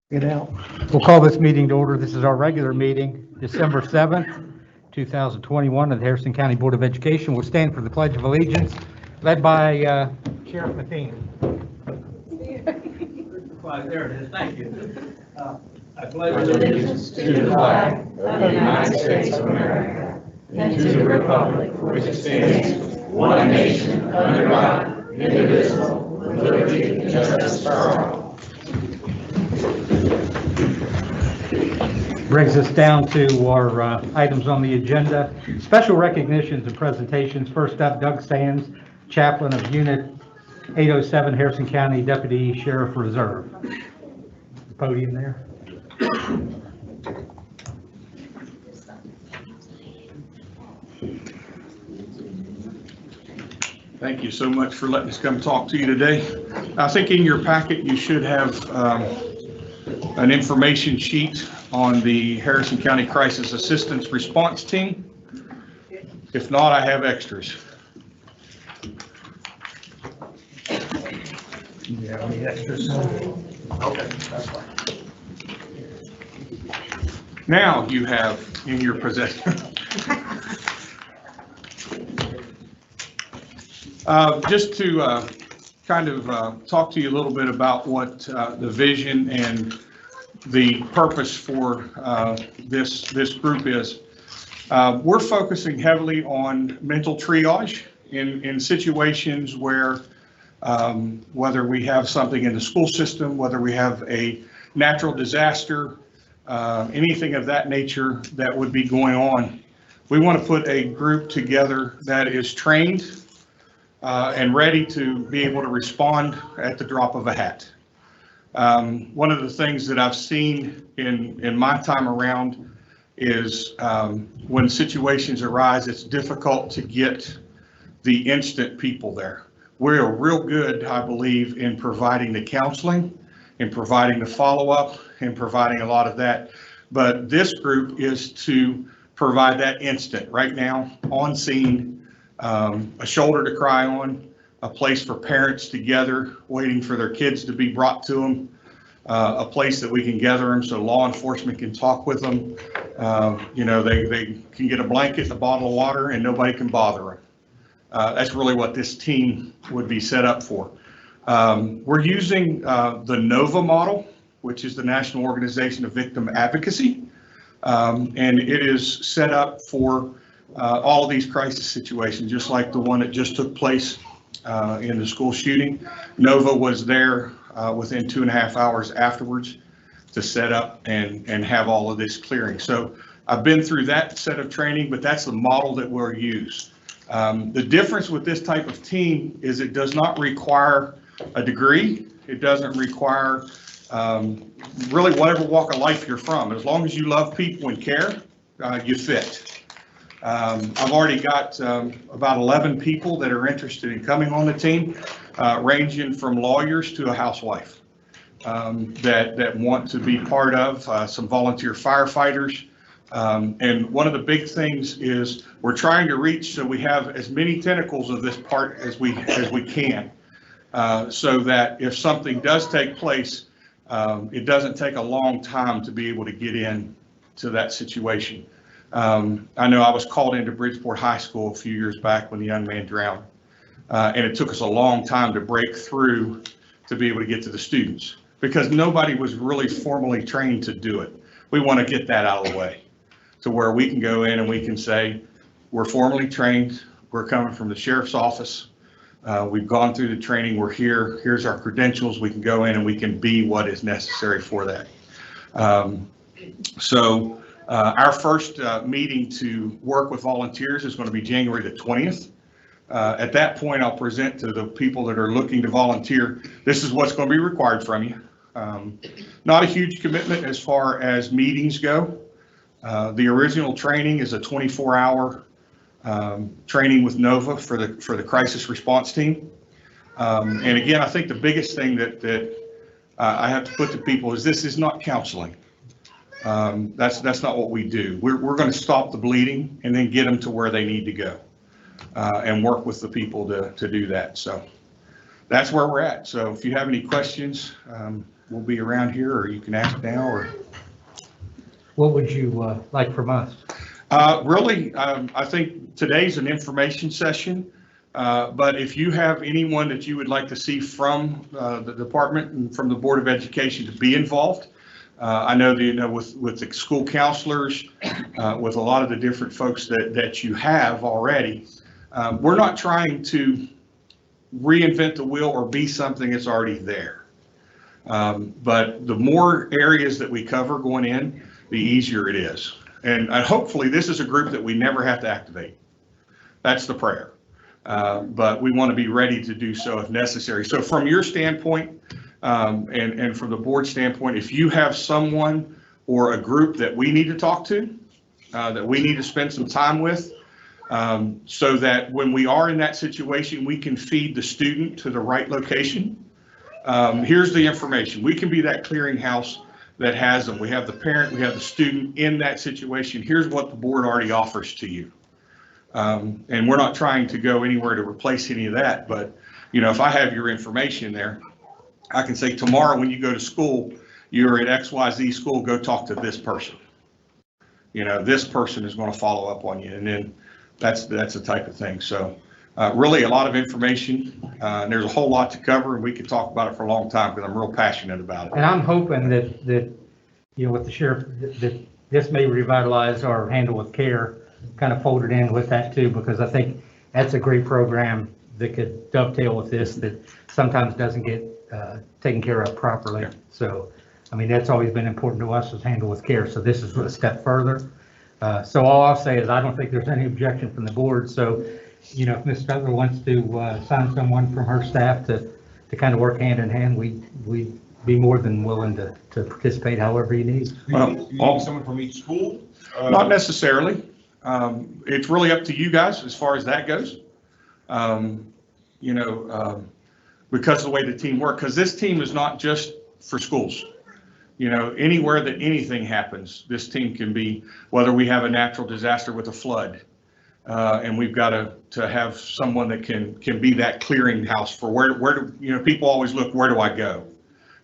Get out. We'll call this meeting to order. This is our regular meeting, December 7th, 2021 of the Harrison County Board of Education. We'll stand for the Pledge of Allegiance, led by Sheriff Matheny. There it is. Thank you. I pledge allegiance to the flag of the United States of America and to the republic for which it stands, one nation, under God, indivisible, with liberty and justice for all. Brings us down to our items on the agenda. Special recognitions and presentations. First up, Doug Sands, Chaplain of Unit 807, Harrison County Deputy Sheriff Reserve. The podium there. Thank you so much for letting us come talk to you today. I think in your packet you should have an information sheet on the Harrison County Crisis Assistance Response Team. If not, I have extras. Do you have any extras? Okay, that's fine. Now you have in your possession. Just to kind of talk to you a little bit about what the vision and the purpose for this group is. We're focusing heavily on mental triage in situations where whether we have something in the school system, whether we have a natural disaster, anything of that nature that would be going on. We want to put a group together that is trained and ready to be able to respond at the drop of a hat. One of the things that I've seen in my time around is when situations arise, it's difficult to get the instant people there. We're real good, I believe, in providing the counseling, in providing the follow-up, and providing a lot of that. But this group is to provide that instant, right now, on scene, a shoulder to cry on, a place for parents to gather, waiting for their kids to be brought to them, a place that we can gather them so law enforcement can talk with them. You know, they can get a blanket and a bottle of water and nobody can bother them. That's really what this team would be set up for. We're using the NOVA model, which is the National Organization of Victim Advocacy, and it is set up for all of these crisis situations, just like the one that just took place in the school shooting. NOVA was there within 2.5 hours afterwards to set up and have all of this clearing. So I've been through that set of training, but that's the model that we'll use. The difference with this type of team is it does not require a degree. It doesn't require really whatever walk of life you're from. As long as you love people and care, you fit. I've already got about 11 people that are interested in coming on the team, ranging from lawyers to a housewife that want to be part of, some volunteer firefighters. And one of the big things is we're trying to reach so we have as many tentacles of this part as we can, so that if something does take place, it doesn't take a long time to be able to get in to that situation. I know I was called into Bridgeport High School a few years back when the young man drowned, and it took us a long time to break through to be able to get to the students because nobody was really formally trained to do it. We want to get that out of the way to where we can go in and we can say, we're formally trained, we're coming from the sheriff's office, we've gone through the training, we're here, here's our credentials, we can go in and we can be what is necessary for that. So our first meeting to work with volunteers is going to be January the 20th. At that point, I'll present to the people that are looking to volunteer, this is what's going to be required from you. Not a huge commitment as far as meetings go. The original training is a 24-hour training with NOVA for the crisis response team. And again, I think the biggest thing that I have to put to people is this is not counseling. That's not what we do. We're going to stop the bleeding and then get them to where they need to go and work with the people to do that. So that's where we're at. So if you have any questions, we'll be around here, or you can ask now, or. What would you like from us? Really, I think today's an information session, but if you have anyone that you would like to see from the department and from the Board of Education to be involved, I know that, with the school counselors, with a lot of the different folks that you have already, we're not trying to reinvent the wheel or be something that's already there. But the more areas that we cover going in, the easier it is. And hopefully this is a group that we never have to activate. That's the prayer. But we want to be ready to do so if necessary. So from your standpoint, and from the board standpoint, if you have someone or a group that we need to talk to, that we need to spend some time with, so that when we are in that situation, we can feed the student to the right location. Here's the information. We can be that clearinghouse that has them. We have the parent, we have the student in that situation. Here's what the board already offers to you. And we're not trying to go anywhere to replace any of that, but if I have your information there, I can say tomorrow when you go to school, you're at XYZ school, go talk to this person. This person is going to follow up on you, and then that's the type of thing. So really a lot of information, and there's a whole lot to cover, and we could talk about it for a long time because I'm real passionate about it. And I'm hoping that with the sheriff, that this may revitalize our Handle with Care, kind of folded in with that too, because I think that's a great program that could dovetail with this, that sometimes doesn't get taken care of properly. Yeah. So, I mean, that's always been important to us, is Handle with Care. So this is a step further. So all I'll say is I don't think there's any objection from the board. So, if Ms. Cutler wants to assign someone from her staff to kind of work hand in hand, we'd be more than willing to participate however you need. You need someone from each school? Not necessarily. It's really up to you guys as far as that goes. Because of the way the team works, because this team is not just for schools. Anywhere that anything happens, this team can be, whether we have a natural disaster with a flood, and we've got to have someone that can be that clearinghouse for where do, people always look, where do I go?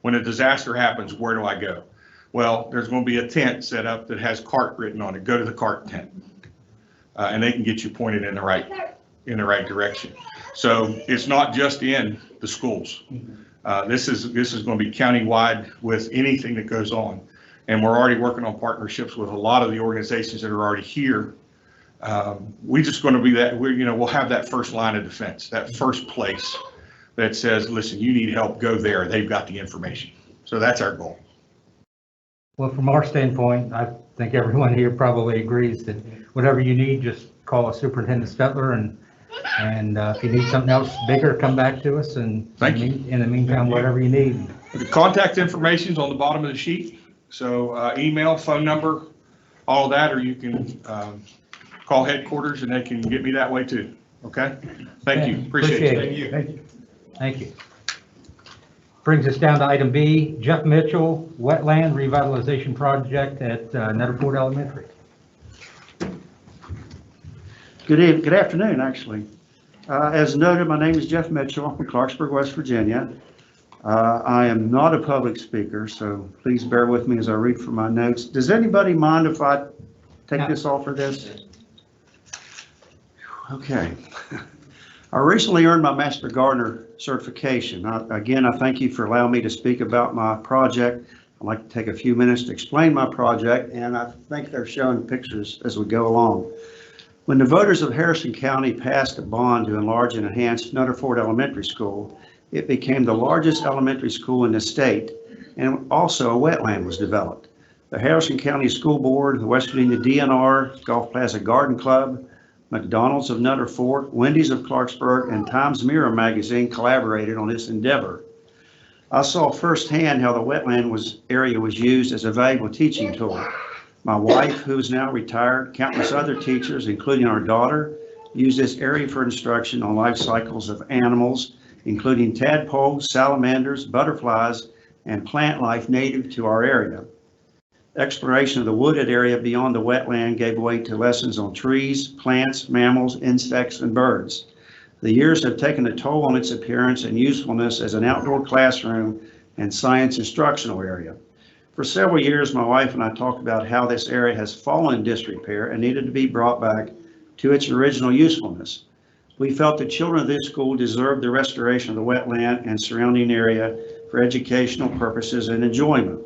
When a disaster happens, where do I go? Well, there's going to be a tent set up that has CART written on it. Go to the CART tent, and they can get you pointed in the right direction. So it's not just in the schools. This is going to be countywide with anything that goes on, and we're already working on partnerships with a lot of the organizations that are already here. We're just going to be that. We'll have that first line of defense, that first place that says, listen, you need help, go there. They've got the information. So that's our goal. Well, from our standpoint, I think everyone here probably agrees that whatever you need, just call Superintendent Stutler, and if you need something else bigger, come back to us. And Thank you. In the meantime, whatever you need. The contact information is on the bottom of the sheet. So email, phone number, all of that, or you can call headquarters and they can get me that way too. Okay? Thank you. Appreciate it. Thank you. Thank you. Brings us down to item B, Jeff Mitchell, Wetland Revitalization Project at Netherport Elementary. Good afternoon, actually. As noted, my name is Jeff Mitchell. I'm from Clarksburg, West Virginia. I am not a public speaker, so please bear with me as I read from my notes. Does anybody mind if I take this off for this? Okay. I recently earned my Master Gardener certification. Again, I thank you for allowing me to speak about my project. I'd like to take a few minutes to explain my project, and I think they're showing pictures as we go along. When the voters of Harrison County passed a bond to enlarge and enhance Netherport Elementary School, it became the largest elementary school in the state, and also a wetland was developed. The Harrison County School Board, the West Virginia DNR, Gulf Plaza Garden Club, McDonald's of Netherport, Wendy's of Clarksburg, and Times Mirror magazine collaborated on this endeavor. I saw firsthand how the wetland area was used as a valuable teaching tool. My wife, who is now retired, countless other teachers, including our daughter, used this area for instruction on life cycles of animals, including tadpoles, salamanders, butterflies, and plant life native to our area. Exploration of the wooded area beyond the wetland gave way to lessons on trees, plants, mammals, insects, and birds. The years have taken a toll on its appearance and usefulness as an outdoor classroom and science instructional area. For several years, my wife and I talked about how this area has fallen in disrepair and needed to be brought back to its original usefulness. We felt the children of this school deserved the restoration of the wetland and surrounding area for educational purposes and enjoyment.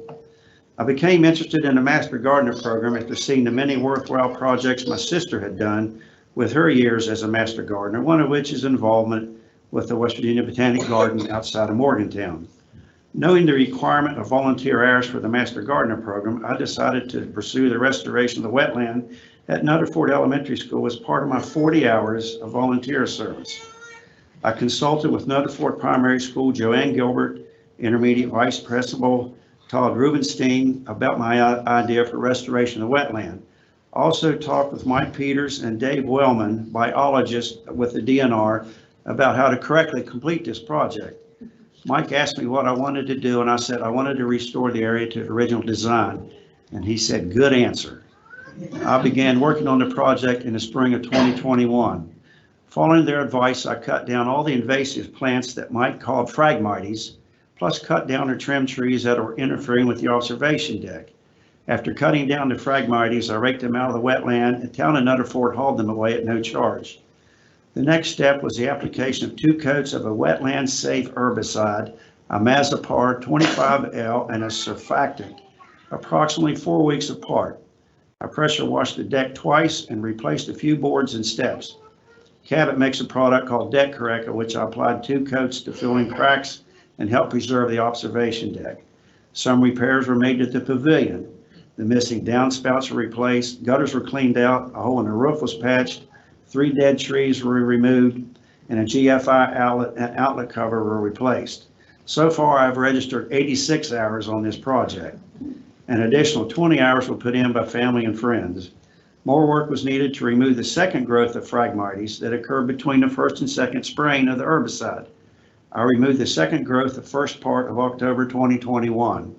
I became interested in the Master Gardener program after seeing the many worthwhile projects my sister had done with her years as a Master Gardener, one of which is involvement with the West Virginia Botanic Garden outside of Morgantown. Knowing the requirement of volunteer hours for the Master Gardener program, I decided to pursue the restoration of the wetland at Netherport Elementary School as part of my 40 hours of volunteer service. I consulted with Netherport Primary School Joanne Gilbert, Intermediate Vice Principal Todd Rubenstein about my idea for restoration of the wetland. Also talked with Mike Peters and Dave Wellman, biologist with the DNR, about how to correctly complete this project. Mike asked me what I wanted to do, and I said I wanted to restore the area to the original design, and he said, good answer. I began working on the project in the spring of 2021. Following their advice, I cut down all the invasive plants that Mike called phragmites, plus cut down or trimmed trees that were interfering with the observation deck. After cutting down the phragmites, I raked them out of the wetland, and Town and Netherport hauled them away at no charge. The next step was the application of 2 coats of a wetland-safe herbicide, a Mazepar 25L, and a surfactant, approximately 4 weeks apart. I pressure washed the deck twice and replaced a few boards and steps. Cabot makes a product called Deck Corrector, which I applied 2 coats to fill in cracks and help preserve the observation deck. Some repairs were made to the pavilion. The missing downspouts were replaced, gutters were cleaned out, a hole in the roof was patched, 3 dead trees were removed, and a GFI outlet cover were replaced. So far, I've registered 86 hours on this project. An additional 20 hours were put in by family and friends. More work was needed to remove the second growth of phragmites that occurred between the first and second spraying of the herbicide. I removed the second growth the first part of October 2021.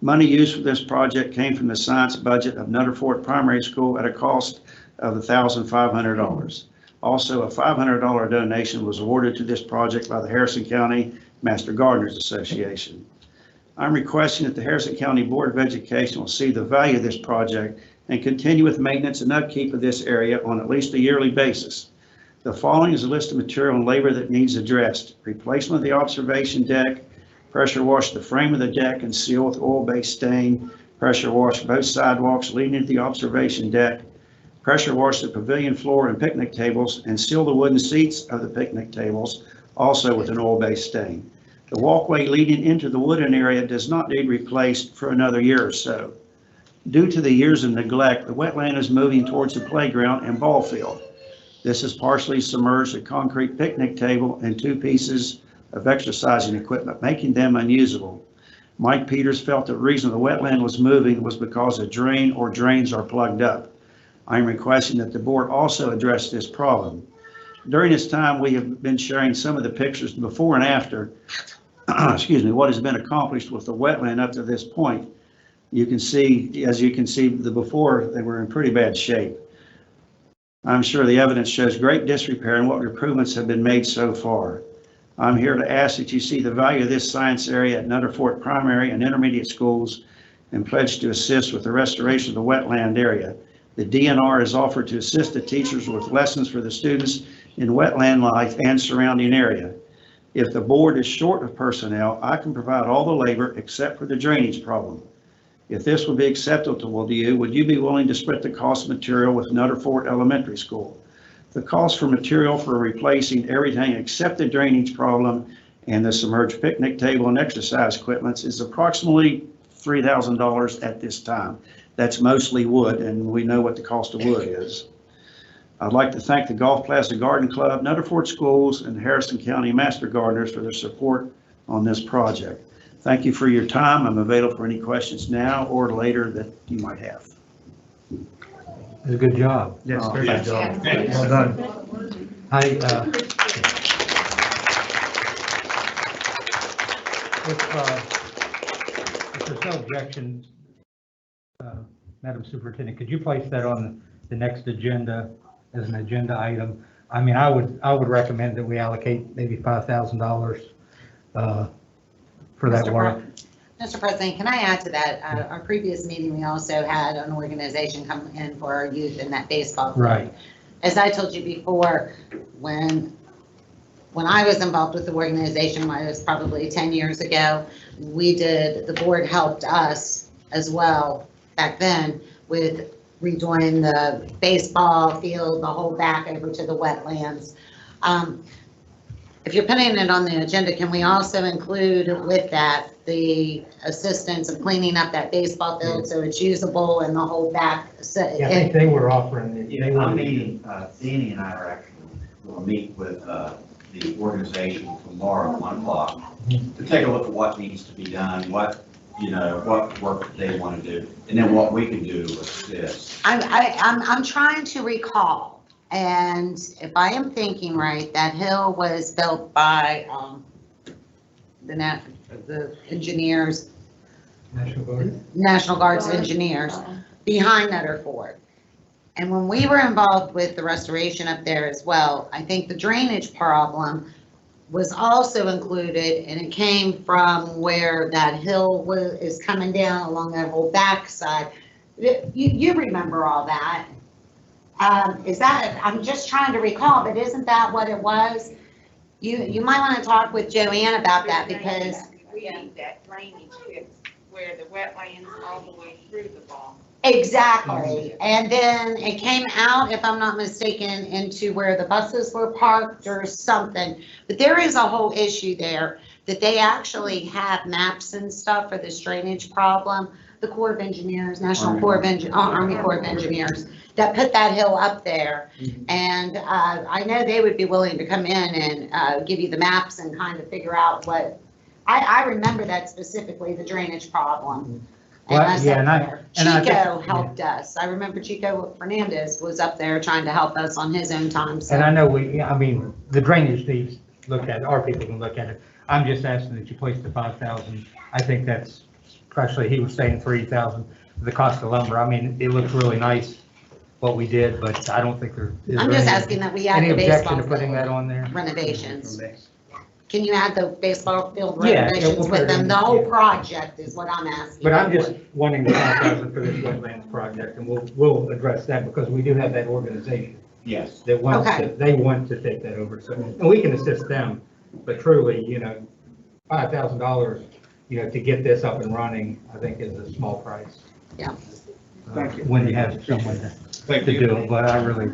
Money used for this project came from the science budget of Netherport Primary School at a cost of $1,500. Also, a $500 donation was awarded to this project by the Harrison County Master Gardeners Association. I'm requesting that the Harrison County Board of Education will see the value of this project and continue with maintenance and upkeep of this area on at least a yearly basis. The following is a list of material and labor that needs addressed: replacement of the observation deck, pressure wash the frame of the deck and seal with oil-based stain, pressure wash both sidewalks leading to the observation deck, pressure wash the pavilion floor and picnic tables, and seal the wooden seats of the picnic tables, also with an oil-based stain. The walkway leading into the wooden area does not need replaced for another year or so. Due to the years of neglect, the wetland is moving towards the playground and ball field. This has partially submerged a concrete picnic table and 2 pieces of exercising equipment, making them unusable. Mike Peters felt the reason the wetland was moving was because a drain or drains are plugged up. I'm requesting that the board also address this problem. During this time, we have been sharing some of the pictures before and after, excuse me, what has been accomplished with the wetland up to this point. You can see, as you can see, the before, they were in pretty bad shape. I'm sure the evidence shows great disrepair and what improvements have been made so far. I'm here to ask that you see the value of this science area at Netherport Primary and Intermediate Schools and pledge to assist with the restoration of the wetland area. The DNR has offered to assist the teachers with lessons for the students in wetland life and surrounding area. If the board is short of personnel, I can provide all the labor except for the drainage problem. If this would be acceptable to you, would you be willing to split the cost of material with Netherport Elementary School? The cost for material for replacing everything except the drainage problem and the submerged picnic table and exercise equipment is approximately $3,000 at this time. That's mostly wood, and we know what the cost of wood is. I'd like to thank the Golf Plaza Garden Club, Netherport Schools, and Harrison County Master Gardeners for their support on this project. Thank you for your time. I'm available for any questions now or later that you might have. It's a good job. Yes, very good job. Well done. If there's no objection, Madam Superintendent, could you place that on the next agenda as an agenda item? I mean, I would recommend that we allocate maybe $5,000 for that Mr. work. Mr. President, can I add to that? Our previous meeting, we also had an organization come in for our youth in that baseball field. Right. As I told you before, when I was involved with the organization, it was probably 10 years ago, the board helped us as well back then with redoing the baseball field, the whole back over to the wetlands. If you're putting it on the agenda, can we also include with that the assistance of cleaning up that baseball field so it's usable and the whole back? Yeah, I think they were offering it. Yeah, I'm meeting, Danny and I are actually going to meet with the organization tomorrow at 1 o'clock to take a look at what needs to be done, what work they want to do, and then what we can do to assist. I'm trying to recall, and if I am thinking right, that hill was built by the engineers, National Guard's engineers, behind Netherport. And when we were involved with the restoration up there as well, I think the drainage problem was also included, and it came from where that hill is coming down along that whole backside. You remember all that. I'm just trying to recall, but isn't that what it was? You might want to talk with Joanne about that, because We need that drainage fixed where the wetlands all the way through the ball. exactly. And then it came out, if I'm not mistaken, into where the buses were parked or something. But there is a whole issue there that they actually have maps and stuff for this drainage problem. The Corps of Engineers, Army Corps of Engineers, that put that hill up there. And I know they would be willing to come in and give you the maps and kind of figure out what, I remember that specifically, the drainage problem. And Well, us yeah, up and I- there. and I think- Chico helped us. I remember Chico Fernandez was up there trying to help us on his own time. So And I know the drainage needs looked at, our people can look at it. I'm just asking that you place the 5,000. I think that's, especially he was saying 3,000, the cost of lumber. I mean, it looks really nice what we did, but I don't think is I'm there just any- asking that we add Any the objection baseball to putting that field on there? renovations. Can you add the baseball field Yeah, renovations we'll put with it them? in, The whole yeah. project is what I'm asking. But I'm for. just wanting the 5,000 for this wetlands project, and we'll address that because we do have that organization Yes. that wants Okay. to, they want to take that over. So, and we can assist them, but truly, $5,000, to get this up and running, I think is a small price. Yeah. Thank you. When you have someone to Thank do you. it, but I really,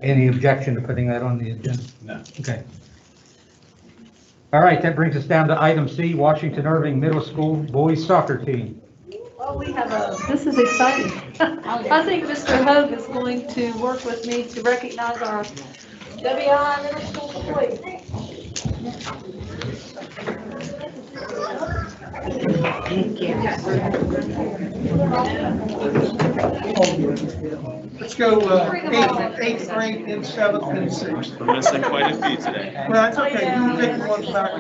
any objection to putting that on the agenda? No. Okay. All right, that brings us down to item C, Washington Irving Middle School Boys Soccer Team. Well, we have this is exciting. I think Mr. Hogue is going to work with me to recognize our WI middle school boys. Let's go eighth grade and seventh and sixth. We're missing quite a few today. Well, that's okay, you can take the ones back.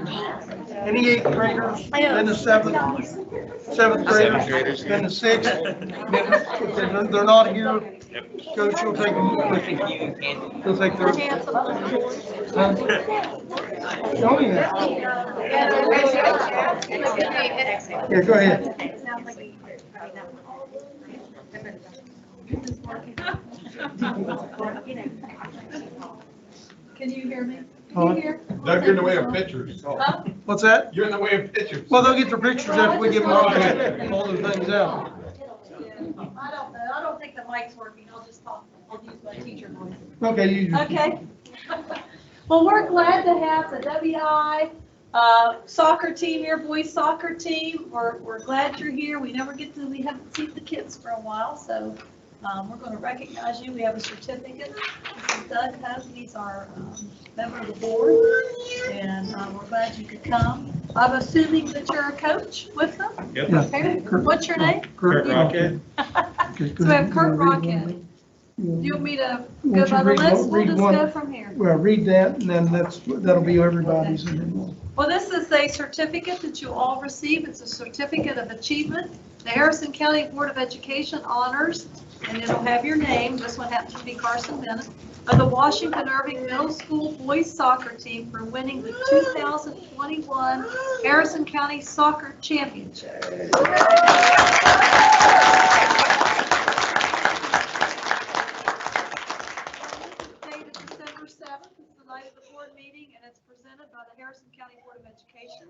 Any eighth graders, then the seventh graders, then the sixth. Then if they're not here, Coach will take them with you. He'll take their. Oh, yeah. Yeah, go ahead. Can you hear me? Huh? Can you hear? Doug, you're in the way of pictures. What's that? You're in the way of pictures. Well, they'll get their pictures after we give them all the things out. I don't know. I don't think the mic's working. I'll just talk. I'll use my teacher voice. Okay, you. Okay. Well, we're glad to have the WI soccer team here, boys soccer team. We're glad you're here. We haven't seen the kids for a while, so we're going to recognize you. We have a certificate. This is Doug Hogue. He's our member of the board, and we're glad you could come. I'm assuming that you're a coach with them? Yep. Yeah. Okay. What's your name? Kurt Rocket. Okay, So we have Kurt Rocket. Do you want me to Why go don't by you the read list? one- We'll read just one? go from here. Well, read that, and then that'll be everybody's, and then we'll. Well, this is a certificate that you all receive. It's a certificate of achievement. The Harrison County Board of Education honors, and it'll have your name. This one happens to be Carson Bennett. of the Washington Irving Middle School boys soccer team for winning the 2021 Harrison County Soccer Championship. Dated December 7th is the night of the board meeting, and it's presented by the Harrison County Board of Education.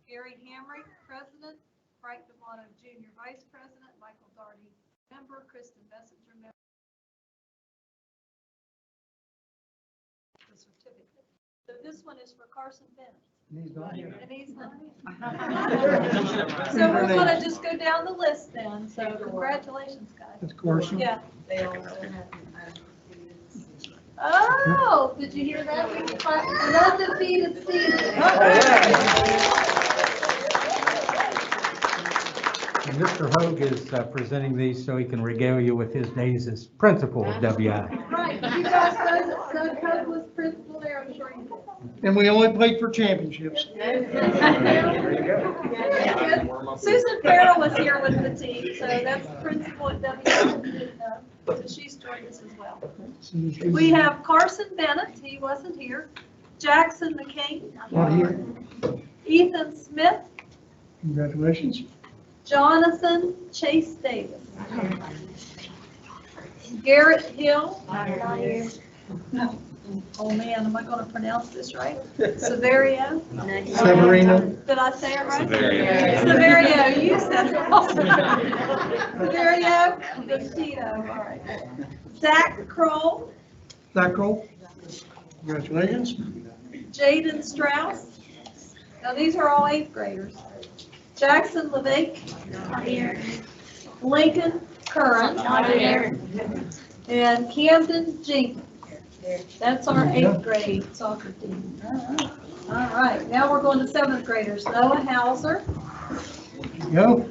Gary Hamrick, President, Frank Devano, Jr., Vice President, Michael Darty, Member, Kristen Messenger, Member. The certificate. So this one is for Carson Bennett. He's not here. And he's not. So we're gonna just go down the list then, so congratulations, guys. Of course. Yeah. Oh, did you hear that? We clapped an undefeated season. And Mr. Hogue is presenting these so he can regale you with his days as principal of WI. Right, you guys know that Doug Hogue was principal there, I'm sure you did. And we only played for championships. Susan Farrell was here with the team, so that's the principal at WI. So she's joined us as well. We have Carson Bennett, he wasn't here. Jackson McCain. Not here. Ethan Smith. Congratulations. Jonathan Chase Davis. Garrett Hill. Oh man, am I going to pronounce this right? Severio? Severino. Did I say it right? Severio, you said it. Severio, Vestito, all right. Zach Kroll, Zach Cole. Congratulations. Jaden Strauss. Now these are all 8th graders. Jackson Levake. Lincoln Curran. And Camden Jenkins. That's our 8th grade soccer team. All right, now we're going to 7th graders. Noah Hauser. Go.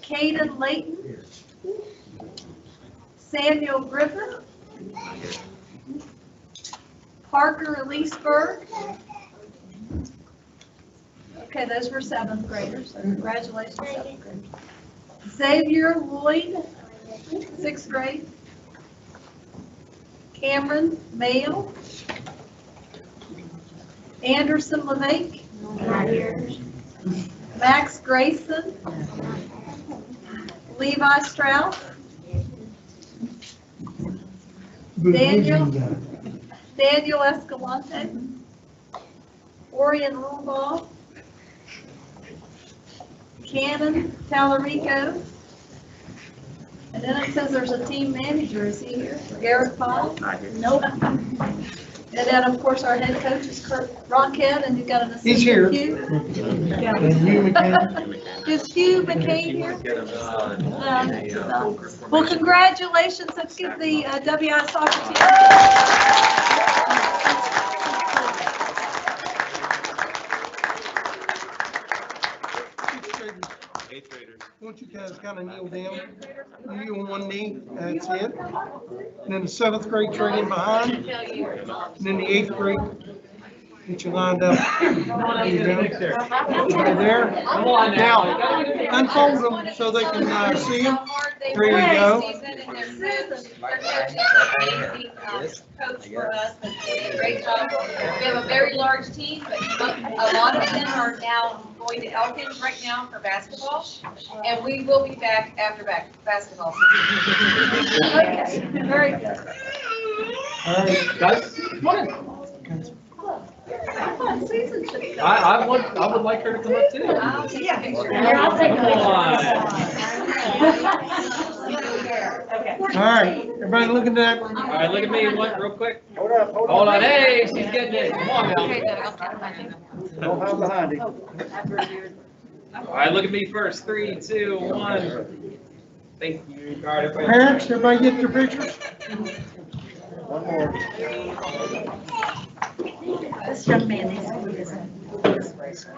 Caden Layton. Samuel Griffin. Parker Leesburg. Okay, those were 7th graders. So congratulations, 7th graders. Xavier Lloyd, 6th grade. Cameron Mayo. Anderson LeVake. Max Grayson. Levi Strauss. Daniel Escalante. Orion Rubaugh. Cannon Talarico. And then it says there's a team manager. Is he here? Garrett Pyle? Nope. And then, of course, our head coach is Kurt Rockhead, and you've got an assistant. He's here. Hugh. And you, McCann. Is Hugh McCain here? No. Well, congratulations. Let's give the WI soccer team. I want you guys kind of kneel down. You on one knee, that's it. And then the 7th grade training behind. And then the 8th grade. Get you lined up. There you go. Right there. Now, unfold them so they can see them. There you go. Coach for us, but they did a great job. We have a very large team, but a lot of them are now going to Elkins right now for basketball, and we will be back after basketball season. Okay, very good. All right, guys, come on in. I thought Susan should have done I would like her to come up too. I'll take a picture. Here, I'll take a All right, everybody look at that. All right, look at me real quick. Hold on, hey, she's getting it. Come on now. Don't hide behind it. All right, look at me first. 3, 2, 1. Thank you. All right, everybody. Parents, everybody get your pictures? One more. This young man is an inspiration.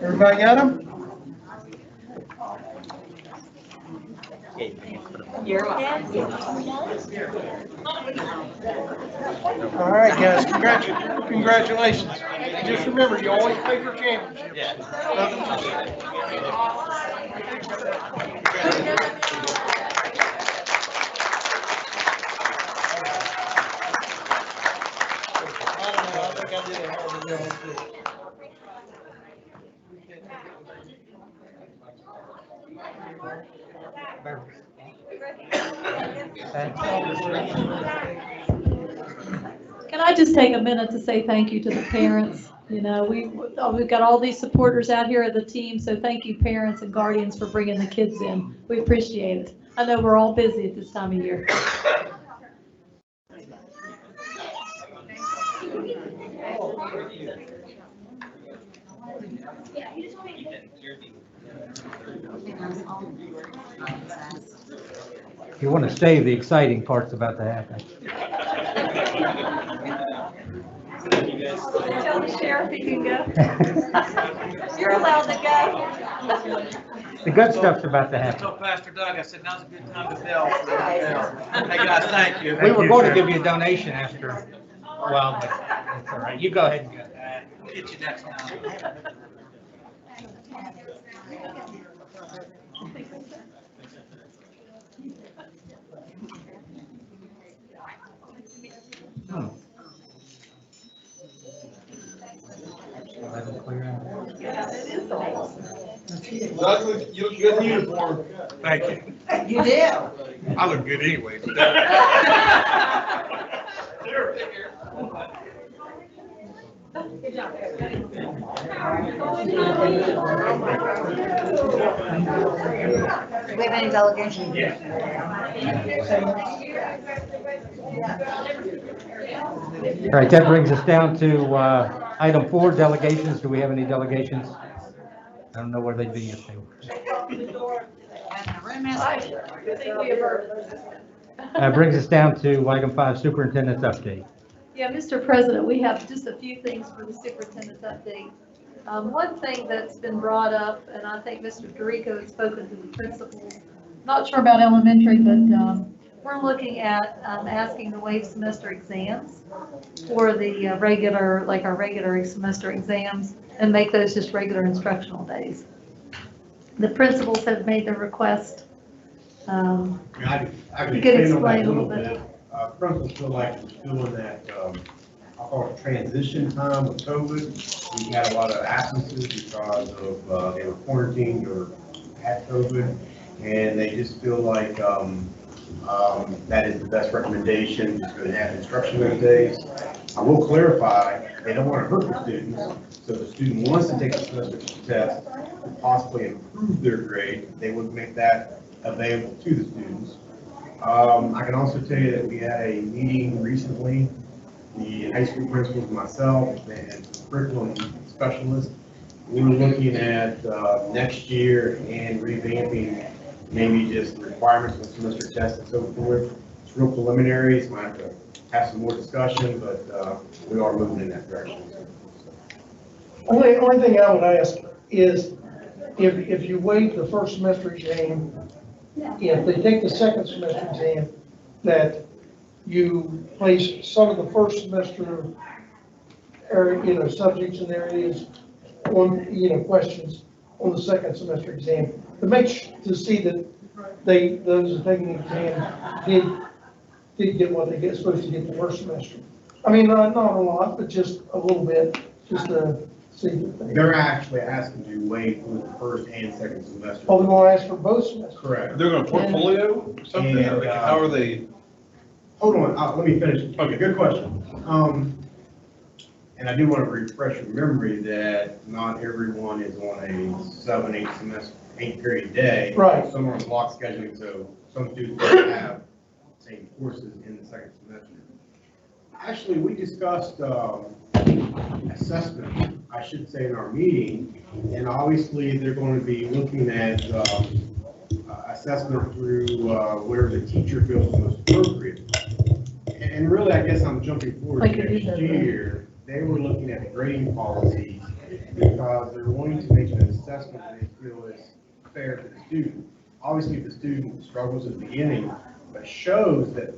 Everybody got them? All right, guys, congratulations. Just remember, you always play for championships. Can I just take a minute to say thank you to the parents? You know, we've got all these supporters out here at the team, so thank you, parents and guardians, for bringing the kids in. We appreciate it. I know we're all busy at this time of year. You want to save the exciting parts about to happen. Tell the sheriff he can go. You're allowed to go. The good stuff's about to I happen. told Pastor Doug, I said, now's a good time to bell. Hey, guys, thank you. We were going to give you a donation after a while, but it's all right. You go ahead and go. We'll get you next time. Yeah, it is awesome. Doug, you look good in uniform. Thank you. You do. I look good anyway. Do we have any delegation? All right, that brings us down to item 4, delegations. Do we have any delegations? I don't know where they'd be if they were. I think we averted. Brings us down to item 5, superintendent's update. Yeah, Mr. President, we have just a few things for the superintendent's update. One thing that's been brought up, and I think Mr. Dorico has spoken to the principals, not sure about elementary, but we're looking at asking to waive semester exams for the regular, like our regular semester exams, and make those just regular instructional days. The principals have made their request. I You could explain a little bit. Principals feel like we're still in that, I'll call it transition time with COVID. We had a lot of absences because of, they were quarantined or had COVID, and they just feel like that is the best recommendation, just going to have instruction those days. I will clarify, they don't want to hurt the students, so if the student wants to take the semester test to possibly improve their grade, they would make that available to the students. I can also tell you that we had a meeting recently, the high school principals, myself, and curriculum specialists. We were looking at next year and revamping maybe just the requirements for semester tests and so forth. It's real preliminary, so I have to have some more discussion, but we are moving in that direction. Only thing I would ask is, if you waive the first semester exam, if they take the second semester exam, that you place some of the first semester area, subjects and areas on, questions on the second semester exam, to see that those taking the exam did get what they supposed to get the first semester. I mean, not a lot, but just a little bit, just to see that They're actually asking to waive for the first and second semester. Oh, they're going to ask for both semesters? Correct. They're going to portfolio something? And, How are they? Hold on, let me finish. Okay, good question. And I do want to refresh your memory that not everyone is on a 7-8 semester, 8th grade day. Right. Some are on block scheduling, so some students don't have same courses in the second semester. Actually, we discussed assessment, I should say, in our meeting, and obviously they're going to be looking at assessment through whatever the teacher feels is most appropriate. And really, I guess I'm jumping forward to next year. They were looking at the grading policies because they're wanting to make an assessment that they feel is fair to the student. Obviously, if the student struggles at the beginning, but shows that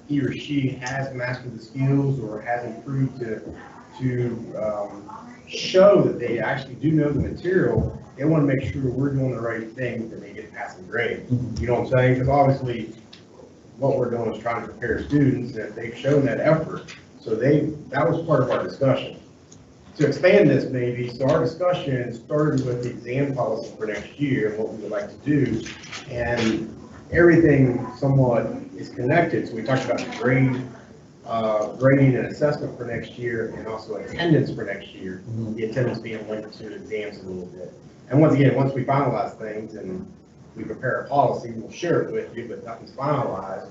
he or she has mastered the skills or has improved to show that they actually do know the material, they want to make sure we're doing the right thing that they get passing grades. You know what I'm saying? Because obviously, what we're doing is trying to prepare students, and they've shown that effort. So that was part of our discussion. To expand this maybe, so our discussion started with the exam policy for next year and what we would like to do. And everything somewhat is connected. So we talked about the grading and assessment for next year, and also attendance for next year. The attendance being linked to exams a little bit. And once again, once we finalize things and we prepare a policy, we'll share it with you, but nothing's finalized.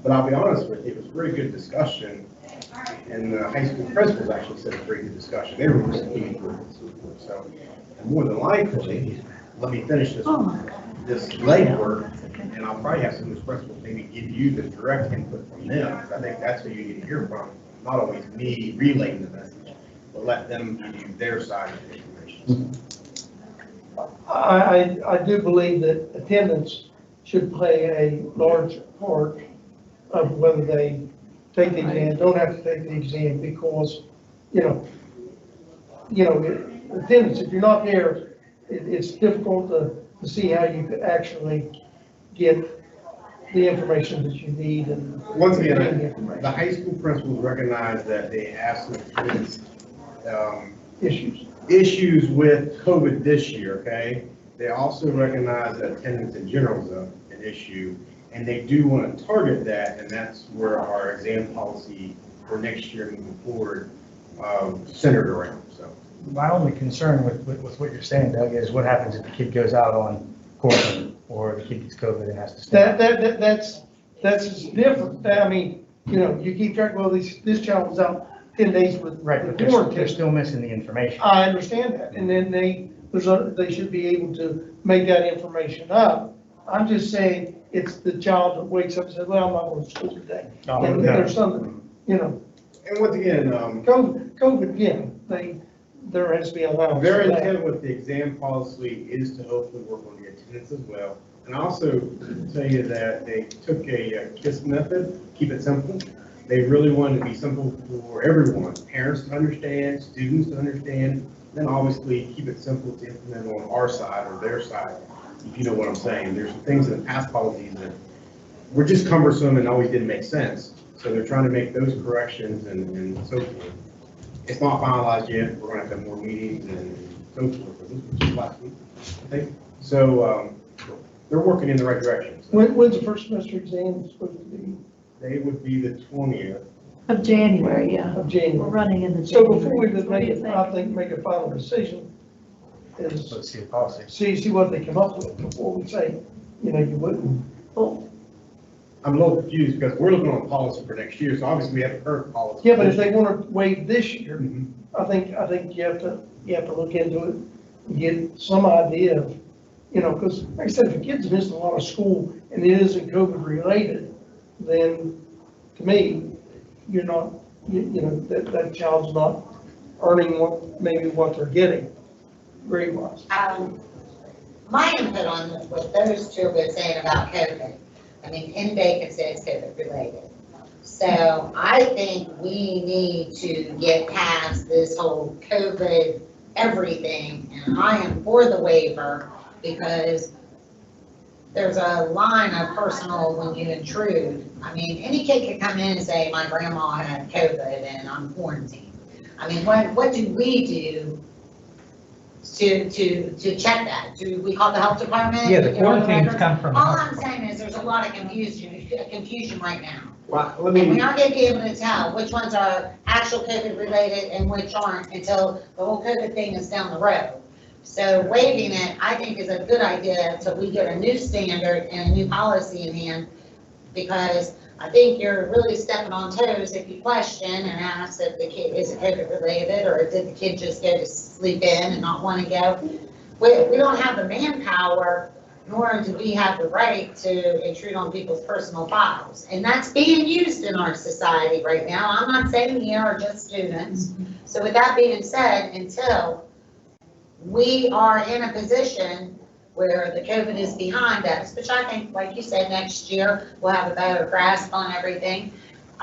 But I'll be honest with you, it was a very good discussion, and the high school principals actually said a very good discussion. They were really pleased with it. So, and more than likely, let me finish this legwork, and I'll probably have some of those principals maybe give you the direct input from them, because I think that's who you need to hear from. Not always me relaying the message, but let them give you their side of the information. I do believe that attendance should play a large part of whether they take the exam, don't have to take the exam, because, attendance, if you're not there, it's difficult to see how you could actually get the information that you need. And once again, the high school principals recognize that they have some attendance issues with COVID this year, okay? They also recognize that attendance in general is an issue, and they do want to target that, and that's where our exam policy for next year moving forward centered around. So my only concern with what you're saying, Doug, is what happens if the kid goes out on quarantine or the kid gets COVID and has to stay. That's different. I mean, you keep track, well, this child was out 10 days with right, but they're still missing the information. I understand that, and then they should be able to make that information up. I'm just saying it's the child that wakes up and says, well, I'm not going to school today. And there's something, And once again, COVID again, there has to be allowance. their intent with the exam policy is to hopefully work on the attendance as well. And also tell you that they took a KISS method, keep it simple. They really wanted to be simple for everyone, parents to understand, students to understand, then obviously keep it simple to implement on our side or their side, if you know what I'm saying. There's some things in the past policies that were just cumbersome and always didn't make sense. So they're trying to make those corrections and so forth. It's not finalized yet. We're going to have more meetings and so forth. But this was just last week, I think. So they're working in the right direction. So When's the first semester exam supposed to be? they would be the 20th. Of January, yeah. Of January. We're running in the So January. before we What do you think? make a final decision, is Let's see the policy. see what they come up with before we say, you wouldn't. Well, I'm a little confused because we're looking on policy for next year. So obviously we have a current policy. Yeah, but if they want to waive this year, Mhm. I think you have to look into it and get some idea of, because like I said, if a kid's missing a lot of school and it isn't COVID related, then to me, you're not, that child's not earning what they're getting grade wise. My input on what those two were saying about COVID, I mean, in-day could say it's COVID related. So I think we need to get past this whole COVID everything, and I am for the waiver because there's a line of personal when you intrude. I mean, any kid could come in and say, my grandma had COVID and I'm quarantined. I mean, what do we do to check that? Do we call the health department? Yeah, the quarantines come from the All health I'm saying is there's a lot of confusion right now. Well, let And me, we aren't going to be able to tell which ones are actual COVID related and which aren't until the whole COVID thing is down the road. So waiving it, I think, is a good idea until we get a new standard and a new policy in hand, because I think you're really stepping on toes if you question and ask if the kid is COVID related, or did the kid just go to sleep in and not want to go. We don't have the manpower, nor do we have the right to intrude on people's personal files. And that's being used in our society right now. I'm not saying we are just students. So with that being said, until we are in a position where the COVID is behind us, which I think, like you said, next year we'll have a better grasp on everything.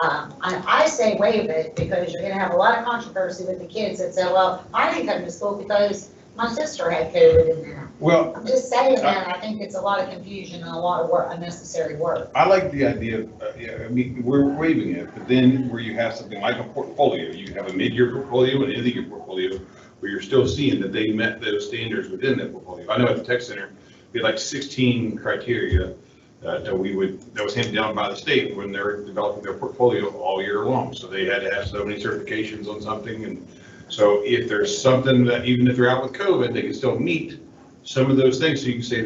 I say waive it because you're going to have a lot of controversy with the kids that say, well, I didn't come to school because My sister had COVID in there. Well, I'm just saying that, I think it's a lot of confusion and a lot of work, unnecessary work. I like the idea of, yeah, I mean, we're waiving it, but then where you have something like a portfolio, you have a mid-year portfolio and end-of-year portfolio, where you're still seeing that they met those standards within that portfolio. I know at the tech center, we had like 16 criteria that was handed down by the state when they're developing their portfolio all year long. So they had to have so many certifications on something. And so if there's something that, even if they're out with COVID, they can still meet some of those things. So you can say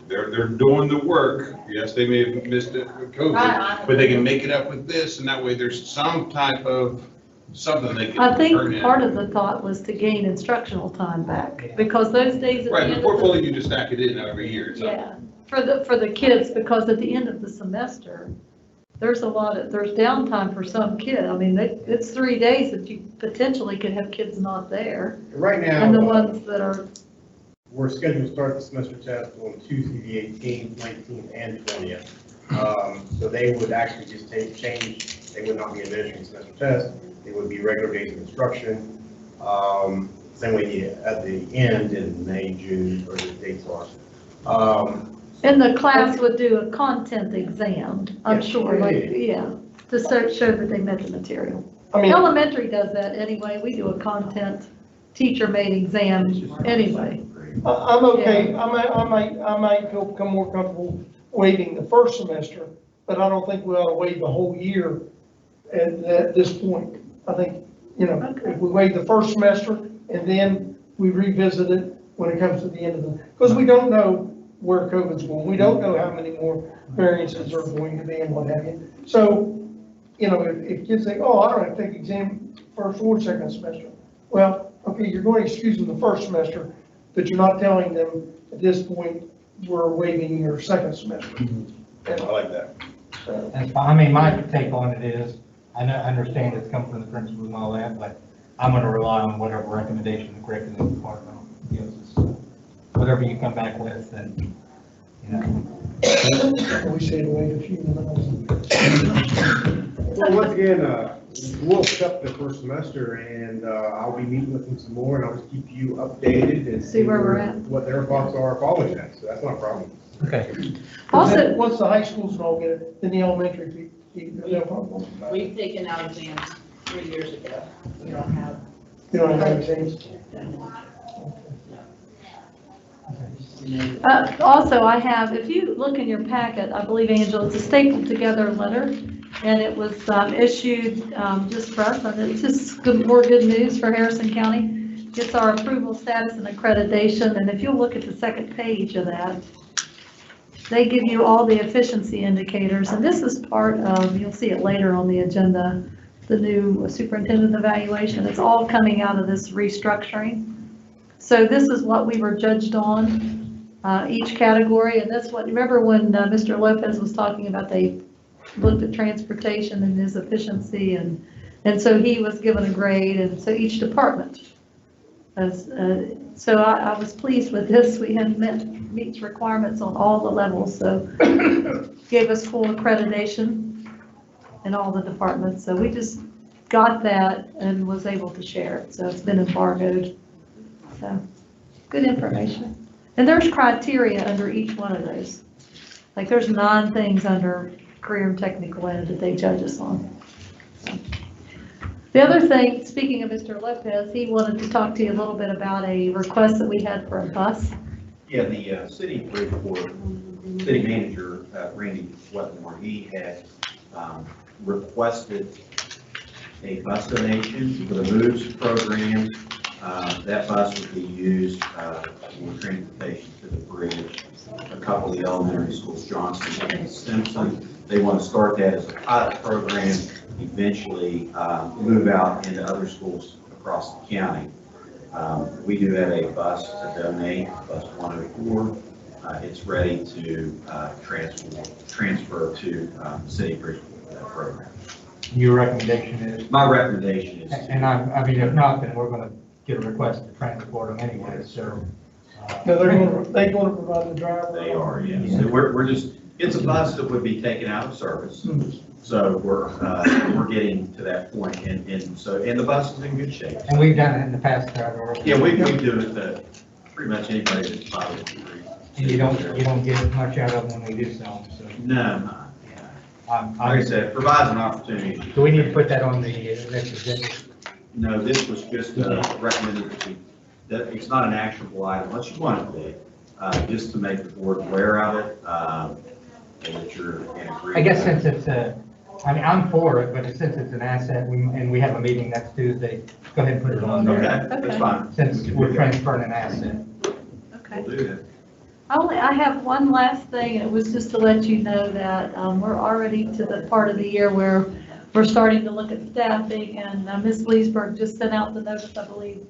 they're doing the work. Yes, they may have missed it with COVID, but they can make it up with this, and that way there's some type of something they can I think turn in. part of the thought was to gain instructional time back, because those days at the Right, end the of portfolio, you just stack it in every year. So. yeah, for the kids, because at the end of the semester, there's downtime for some kid. I mean, it's 3 days that you potentially could have kids not there. Right now. And the ones that are, We're scheduled to start the semester test on Tuesday, the 18th, 19th, and 20th. So they would actually just change, they would not be administering semester test. They would be regular days of instruction. Same way at the end in May, June, or the dates are. and the class would do a content exam, I'm Yes, sure, like, yeah. yeah, to show that they met the material. I mean, Elementary does that anyway. We do a content teacher-made exam anyway. I'm okay, I might become more comfortable waiving the first semester, but I don't think we ought to waive the whole year at this point. I think, Okay. if we waive the first semester and then we revisit it when it comes to the end of the, because we don't know where COVID's going. We don't know how many more variances are going to be and what have you. So, if kids say, oh, I don't have to take exam first or second semester. Well, okay, you're going to excuse them the first semester, but you're not telling them at this point, we're waiving your second semester. And I like that. So, That's fine. I mean, my take on it is, I understand it's come from the principal and all that, but I'm gonna rely on whatever recommendation the curriculum department gives us. Whatever you come back with, then, we say to wait a few minutes. Well, once again, we'll accept the first semester, and I'll be meeting with them some more, and I'll just keep you updated and See where we're at. what their thoughts are following that. So that's not a problem. okay. Also, Once the high schools all get it, then the elementary, they'll probably. We've taken out exams 3 years ago. We don't have. You don't have exams. Also, I have, if you look in your packet, I believe, Angela, it's a stapled together letter, and it was issued just for us, and it's just more good news for Harrison County. It's our approval status and accreditation, and if you'll look at the second page of that, they give you all the efficiency indicators, and this is part of, you'll see it later on the agenda, the new superintendent evaluation. It's all coming out of this restructuring. So this is what we were judged on, each category, and that's what, remember when Mr. Lopez was talking about, they looked at transportation and his efficiency, and so he was given a grade, and so each department. So I was pleased with this. We had meets requirements on all the levels, so gave us full accreditation in all the departments. So we just got that and was able to share it. So it's been embargoed. So good information. And there's criteria under each one of those. Like there's 9 things under career and technical ed that they judge us on. So. The other thing, speaking of Mr. Lopez, he wanted to talk to you a little bit about a request that we had for a bus. Yeah, the city of Bridgeport, city manager, Randy Wetland, he had requested a bus donation for the MOVES program. That bus would be used for transportation to the bridge. A couple of the elementary schools, Johnston and Simpson, they want to start that as a pilot program, eventually move out into other schools across the county. We do have a bus to donate, bus 104. It's ready to transfer to the city of Bridgeport program. Your recommendation is? My recommendation is. And I mean, if not, then we're gonna get a request to transport them anyway, so. No, they're going to provide the driver. They are, yes. So we're just, It's a bus that would be taken out of service. So we're getting to that point, and the bus is in good shape. And we've done it in the past, already. Yeah, we do it to pretty much anybody that's filed a degree. And you don't get much out of them when we do sell them, so. No, like I said, it provides an opportunity. Do we need to put that on the next agenda? No, this was just recommended that it's not an actionable item, unless you want it to be, just to make the board aware of it, and that you're in agreement. I guess since it's I'm for it, but since it's an asset, and we have a meeting next Tuesday, go ahead and put it on there. Okay, that's fine. Since we're transferring an asset. Okay. We'll do that. I have one last thing, and it was just to let you know that we're already to the part of the year where we're starting to look at staffing, and Ms. Leesburg just sent out the notice, I believe,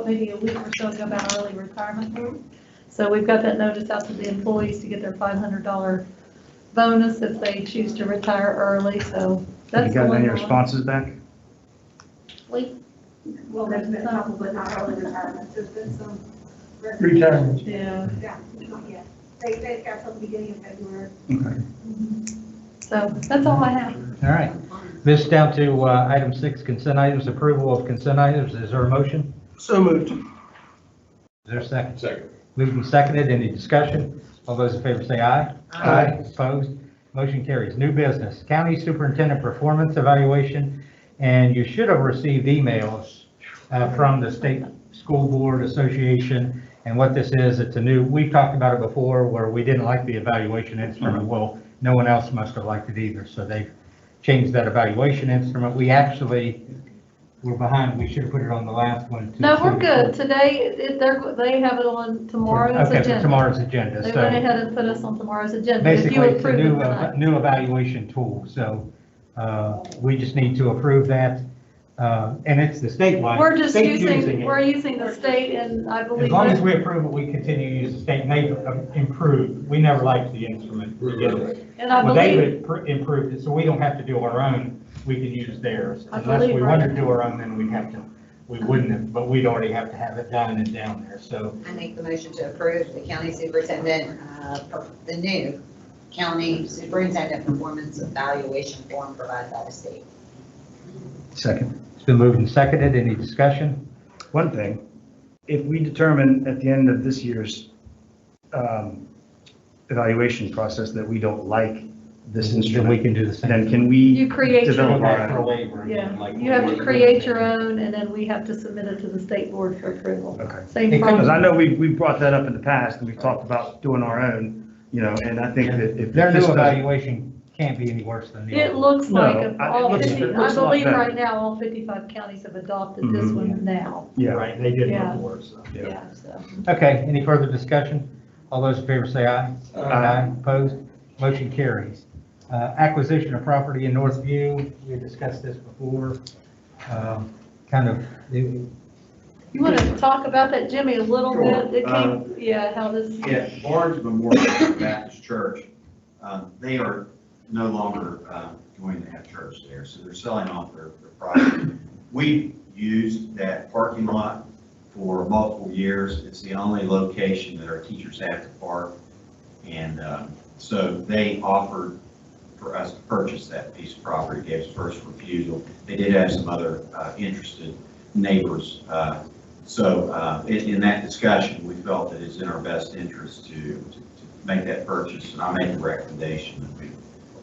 maybe a week or so ago about early retirement. So we've got that notice out to the employees to get their $500 bonus if they choose to retire early, so that's. You got any going on. responses back? Well, there's been a couple, but not early retirements. There's been some. Retirement. Yeah, Yeah, yeah. They've got some beginning of February. Okay. so that's all I have. All right. This down to item 6, consent items, approval of consent items. Is there a motion? So moved. Is there a second? Second. Moved and seconded. Any discussion? All those in favor say aye. Aye. Opposed? Motion carries. New business, county superintendent performance evaluation, and you should have received emails from the State School Board Association. And what this is, it's a new, we've talked about it before where we didn't like the evaluation instrument. Well, no one else must have liked it either. So they've changed that evaluation instrument. We actually were behind. We should have put it on the last one. No, we're good. Today, they have it on tomorrow's Okay, agenda. for tomorrow's agenda. They So went ahead and put us on tomorrow's agenda. If basically, you it's a approve it new, tonight. new evaluation tool. So we just need to approve that. And it's the statewide. We're just state's using, it. we're using the state, and I believe. As long as that- we approve it, we continue to use the state, and they've improved. We never liked the instrument. And I Well, believe, they've improved it, so we don't have to do our own. We can use theirs. I Unless believe we right. wanted to do our own, then we wouldn't have, but we'd already have to have it done and down there. So I make the motion to approve the county superintendent, the new county superintendent performance evaluation form provided by the state. Second. it's been moved and seconded. Any discussion? One thing, if we determine at the end of this year's evaluation process that we don't like this Then we instrument, can do the same. then can we you create your develop Go our back for a own? waiver. yeah, like- you have to create your own, and then we have to submit it to the state board for approval. Okay. Same Because Because I process. know we brought that up in the past, and we've talked about doing our own, and I think that if Their new this doesn't. evaluation can't be any worse than the It old. looks No, like, it all looks- 50 it I looks a lot believe better. right now, all 55 counties have adopted this Mhm. one now. Yeah. Right, they did Yeah. before, so. Yeah, so. Okay, any further discussion? All those in favor say aye. Aye. Opposed? Motion carries. Acquisition of property in Northview, we discussed this before. Kind of, You want to talk about that, Jimmy, a little Sure. bit? It came, yeah, how this. Yeah, Barnes Memorial Baptist Church, they are no longer going to have church there, so they're selling off their property. We've used that parking lot for multiple years. It's the only location that our teachers have to park. And so they offered for us to purchase that piece of property, gave us first refusal. They did have some other interested neighbors. So in that discussion, we felt that it's in our best interest to make that purchase, and I make a recommendation that we.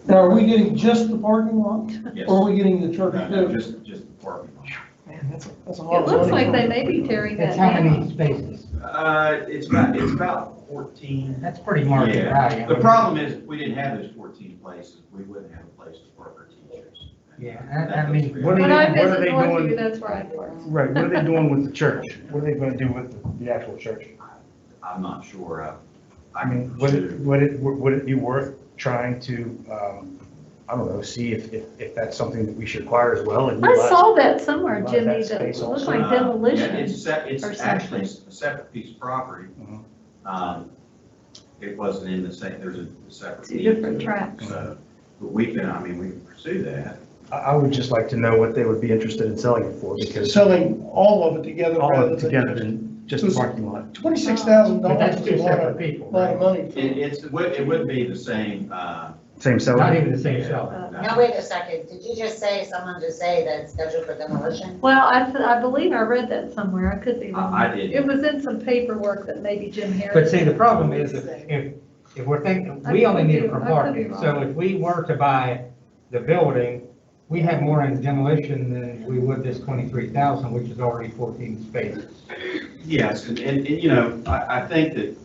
Now, are we getting just the parking lot? Yes. Or are we getting the church No, too? just the parking lot. Man, that's a lot It of looks money. like they may be tearing that it's how down. many spaces? It's about 14. That's pretty market Yeah. value. The problem is, if we didn't have those 14 places, we wouldn't have a place to park our teachers. Yeah, I mean, What are When I they visit doing? Northview, that's where I park. Right, what are they doing with the church? What are they going to do with the actual church? I'm not sure. I mean, would it be worth trying to, I don't know, see if that's something that we should acquire as well? And I utilize- saw that somewhere, utilize Jimmy, that that space looks also. like demolition. Yeah, it's or actually something. a separate piece of property. It wasn't in the same, there's a separate. Two deed different to it. tracks. So, but we can pursue that. I would just like to know what they would be interested in selling it for, because Selling all of it together all rather of it than. together than Just the parking lot. $26,000 But that's is two a lot separate of, people, lot of right? money. It would be the same, Same Not salary? even the same salary. Now, wait a second, did you just say, someone just say that it's scheduled for demolition? Well, I believe I read that somewhere, I could be wrong. I did. It was in some paperwork that maybe Jim Harris. But see, the problem is if we're thinking, we only need it for I could be parking. wrong. So if we were to buy the building, we have more in demolition than we would this 23,000, which is already 14 spaces. yes, and, you know, I think that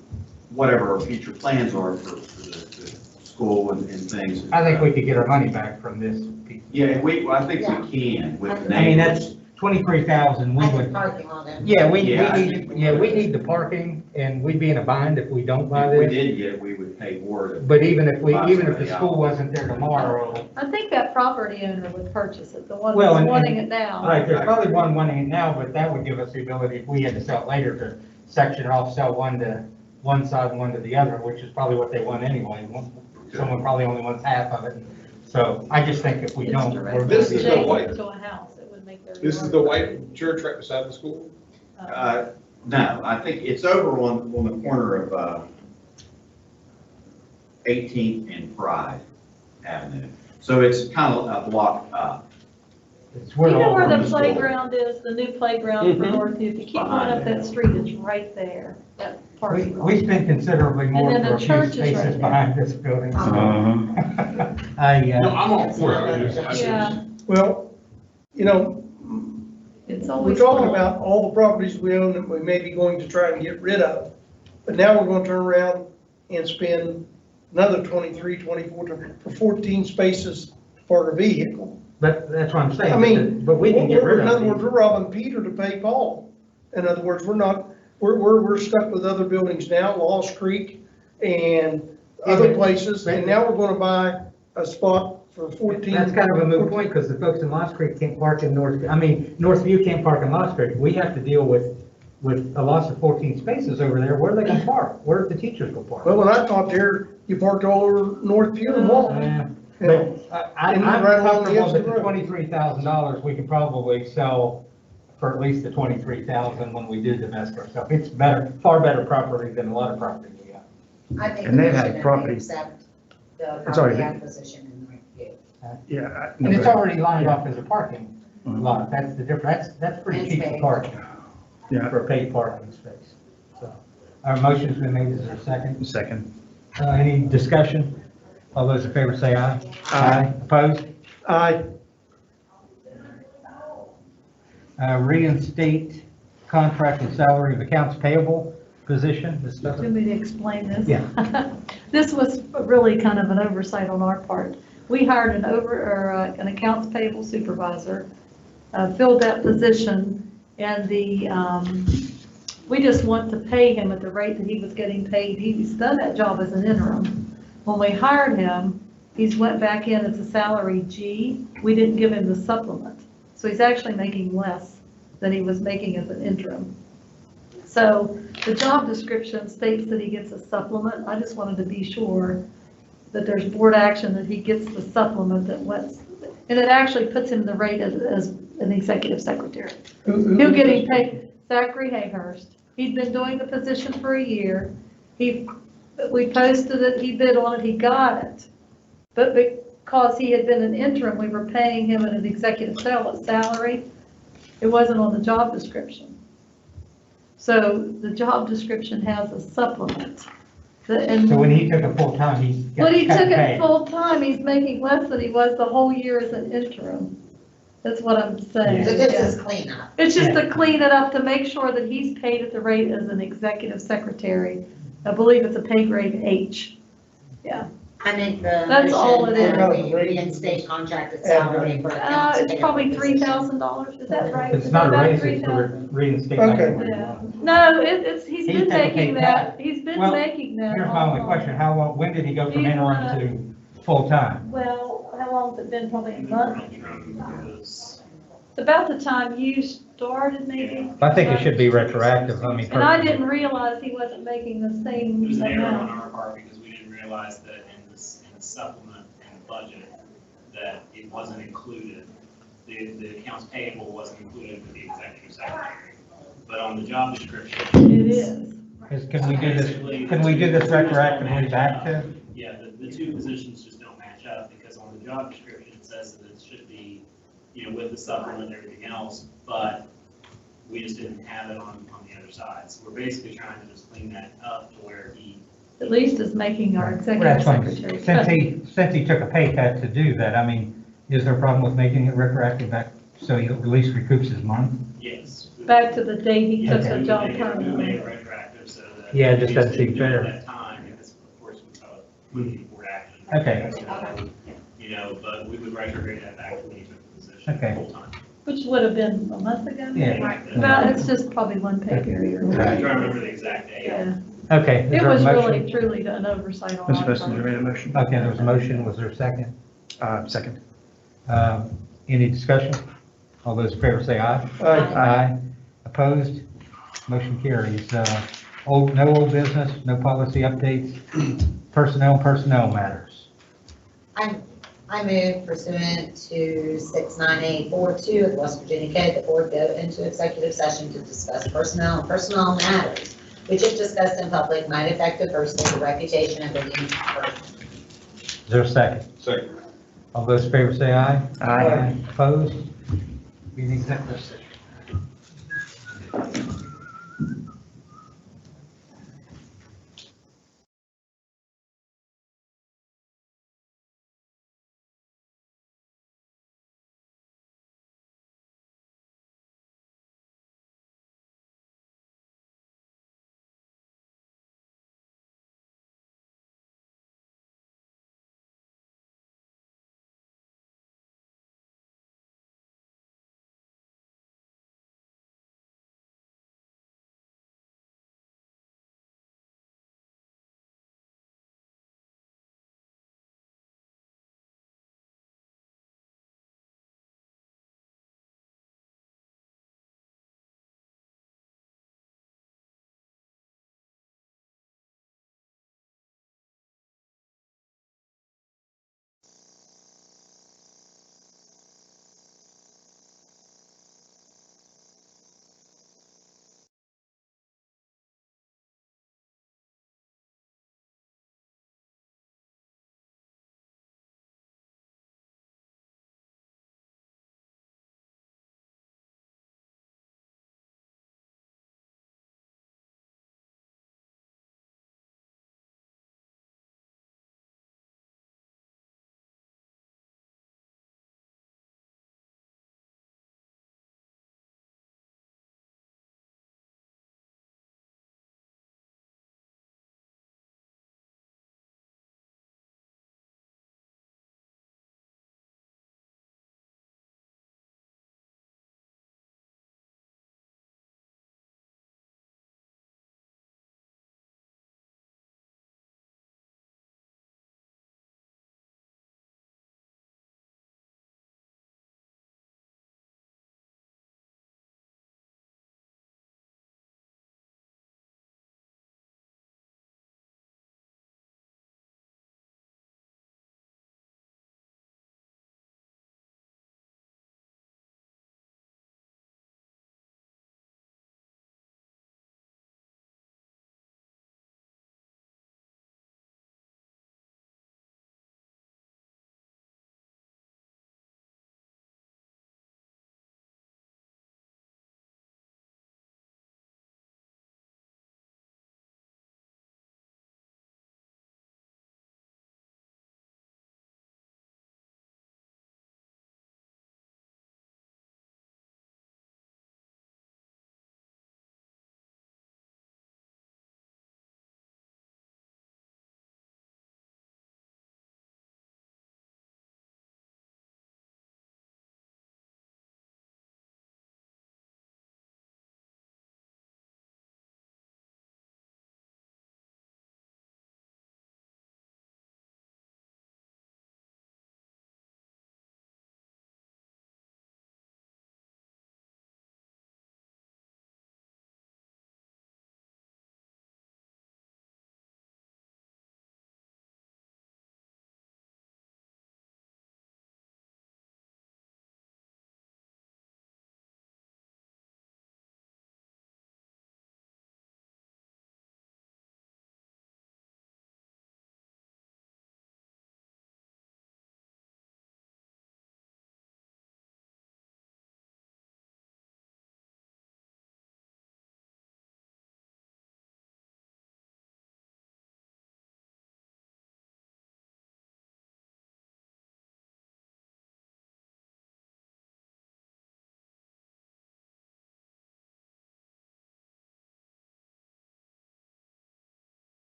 whatever our future plans are for the school and things. I think we could get our money back from this piece. Yeah, I think we can with the I mean, neighbors. that's 23,000, we I think would, parking on it. yeah, we Yeah, need the parking, and we'd be in a bind if we don't buy If we this. did get it, we would pay more to. But even if buy the somebody school else. wasn't there tomorrow, I think that property owner would purchase it, the one Well, that's and- wanting it now. right, there's probably one wanting it now, but that would give us the ability, if we had to sell it later, to section it off, sell one to one side and one to the other, which is probably what they want anyway. Someone probably only wants half of it. So I just think if we don't, we're gonna This be- is the Change white- it to a house, it would make their. This is the white church right beside the school? No, I think it's over on the corner of 18th and Pride Avenue. So it's kind of a block up. It's You where know all where from the the school. playground is, the new playground for Mhm. Northview? If you keep going up that street, it's right there, that we, parking lot. we spend considerably more And then for a the few church is right spaces there. behind this building. so- Uh-huh. No, I'm all for it. Yeah, Well, you know, it's we're always talking full. about all the properties we own that we may be going to try and get rid of. But now we're gonna turn around and spend another 23, 24, for 14 spaces for a vehicle. But that's what I'm saying. I mean, But we can get rid in of other words, it. we're robbing Peter to pay Paul. In other words, we're stuck with other buildings now, Lost Creek and other places, and now we're gonna buy a spot for 14. That's kind of a moot point, because the folks in Lost Creek can't park in Northview can't park in Lost Creek. We have to deal with a loss of 14 spaces over there. Where are they gonna park? Where are the teachers gonna park? Well, when I talked there, you parked all over North Pew and Wall. Yeah, You know, but and I'm right along the comfortable edge of that the the road. $23,000, we could probably sell for at least the 23,000 when we do divest ourselves. It's better, far better property than a lot of property we got. I think And they've we had should properties- accept the It's already property been- acquisition in Northview. Yeah. And it's already lined up as a parking lot. That's the difference. That's pretty It's cheap to big. park Yeah, for a paid parking space. So, our motion's been made. Is there a second? second. Any discussion? All those in favor say aye. Aye. Opposed? Aye. Reinstate contract and salary of accounts payable position. Ms. Do you Stucker? want me to explain this? Yeah. This was really kind of an oversight on our part. We hired an accounts payable supervisor, filled that position, and we just want to pay him at the rate that he was getting paid. He's done that job as an interim. When we hired him, he's went back in as a salary G. We didn't give him the supplement. So he's actually making less than he was making as an interim. So the job description states that he gets a supplement. I just wanted to be sure that there's board action that he gets the supplement that was, and it actually puts him in the rate as an executive secretary. He'll getting paid, Zachary Hayhurst. He'd been doing the position for a year. We posted it, he bid on it, he got it. But because he had been an interim, we were paying him an executive salary. It wasn't on the job description. So the job description has a supplement. So when he took it full-time, he got When he cut took it pay. full-time, he's making less than he was the whole year as an interim. That's what I'm saying. So this is cleanup. It's just to clean it up, to make sure that he's paid at the rate as an executive secretary. I believe it's a pay grade H. Yeah. I make the That's all motion it that is. we reinstate contracted salary for accounts It's probably payable position. $3,000, is that right? It's not a About raise, it's a $3,000? reinstatement. Okay. Yeah. No, he's He's been taking making pay that, back. he's been Well, making that. Here's my all only along. question. When did he go Do from you interim wanna- to full-time? Well, how long's it been? Probably a month? About the time you started, maybe? I think it should be retroactive, I mean. And I personally. didn't realize he wasn't making the same It was an error on amount. our part because we didn't realize that in the supplement and the budget, that it wasn't included. The accounts payable wasn't included with the executive secretary. but on the job description. It is. Can we do this, Basically, can we do this the two just don't retroactively match back up. to? Yeah, the two positions just don't match up, because on the job description, it says that it should be, with the supplement and everything else, but we just didn't have it on the other side. So we're basically trying to just clean that up to where he. At least is making our executive That's fine. secretary. Since he took a pay cut to do that, I mean, is there a problem with making it retroactive back so he at least recoups his month? Yes. Back to the day he took Okay. the job We made permanently. it retroactive so that. Yeah, it just we doesn't seem didn't do it fair. at that time, because of course, we moving board action. Okay. But we would retrograde that back to when he took the position Okay. full time. Which would have been a month ago? Yeah. Right. Well, it's just probably one pay period. I'm trying to remember the exact date. Yeah. Okay. is It there a was motion? really truly an oversight on Mr. our Messenger part. made a motion. Okay, there was a motion. Was there a second? Second. Any discussion? All those in favor say aye. Aye. Opposed? Motion carries. No old business, no policy updates, personnel matters. I move pursuant to 69842 of the West Virginia Code, the board go into executive session to discuss personnel and personnel matters, which if discussed in public might affect adversely the reputation of any person. Is there a second? Second. All those in favor say aye. Aye. Opposed? Meeting executive session.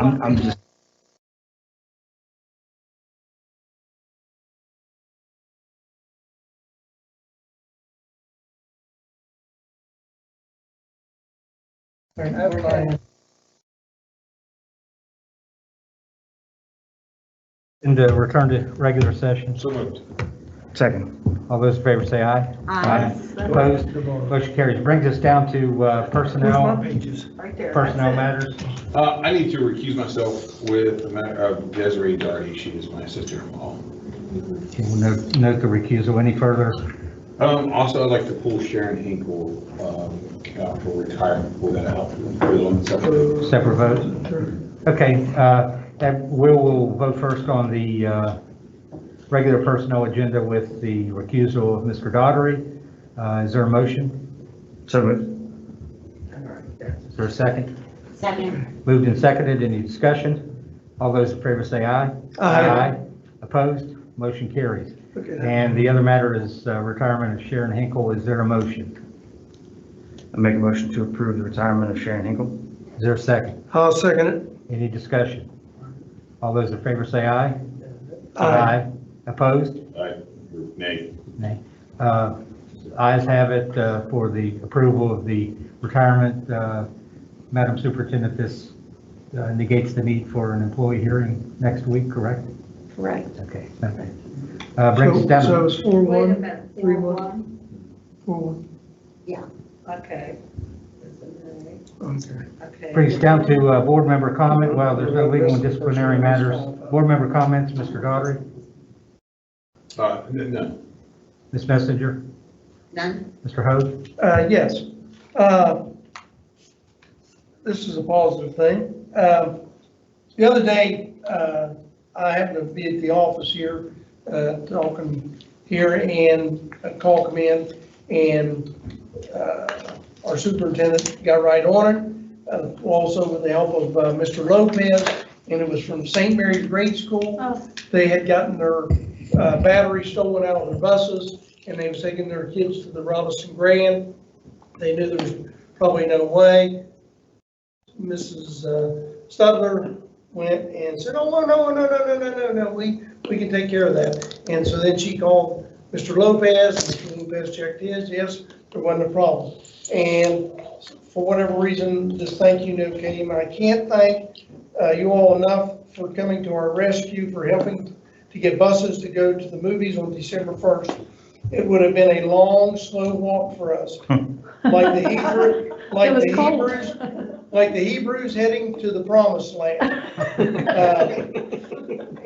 I'm just. And return to regular session. So moved. Second. All those in favor say aye. Aye. Opposed? Motion carries. Brings us down to personnel matters. I need to recuse myself with the matter of Desiree Darty. She is my sister-in-law. Okay, we'll note the recusal. Any further? Also, I'd like to pull Sharon Hinkle out for retirement. Will that help? Separate vote? Okay, we'll vote first on the regular personnel agenda with the recusal of Mr. Daugherty. Is there a motion? So moved. Is there a second? Second. Moved and seconded. Any discussion? All those in favor say aye. Aye. Opposed? Motion carries. Okay. And the other matter is retirement of Sharon Hinkle. Is there a motion? I make a motion to approve the retirement of Sharon Hinkle. Is there a second? I'll second it. Any discussion? All those in favor say aye. Aye. Opposed? Aye. Nay. Nay. Ayes have it for the approval of the retirement. Madam Superintendent, this negates the need for an employee hearing next week, correct? Correct. Okay. Brings us down So to it's 4-1, 3-1, 4-1. Okay. Okay. brings us down to board member comment. Well, there's no legal and disciplinary matters. Board member comments, Mr. Daugherty, No. Ms. Messenger, None? Mr. Hoag. Yes. This is a positive thing. The other day, I happened to be at the office here, talking here, and a call come in, and our superintendent got right on it, also with the help of Mr. Lopez, and it was from St. Mary's Grade School. Oh. They had gotten their battery stolen out of their buses, and they was taking their kids to the Robinson Grand. They knew there was probably no way. Mrs. Studler went and said, "Oh, no, we can take care of that." And so then she called Mr. Lopez, and Mr. Lopez checked his, yes, there wasn't a problem. And for whatever reason, this thank you note came. I can't thank you all enough for coming to our rescue, for helping to get buses to go to the movies on December 1st. It would have been a long, slow walk for us. Like the Hebrews heading to the promised land.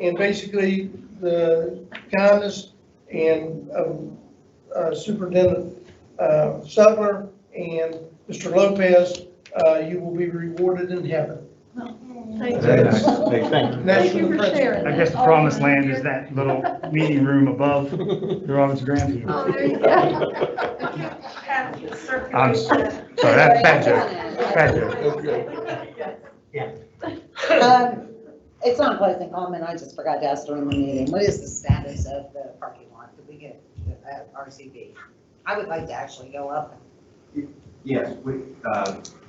And basically the kindness and Superintendent Sutler and Mr. Lopez, you will be rewarded in heaven. Thank Very you. nice. Thank you for sharing. I guess the promised land is that little meeting room above the Robinson Grand. Oh, there you go. I'm sorry, that's bad joke. Bad joke. It's not a closing comment, I just forgot to ask during the meeting, what is the status of the parking lot? Did we get RCB? I would like to actually go up. Yes,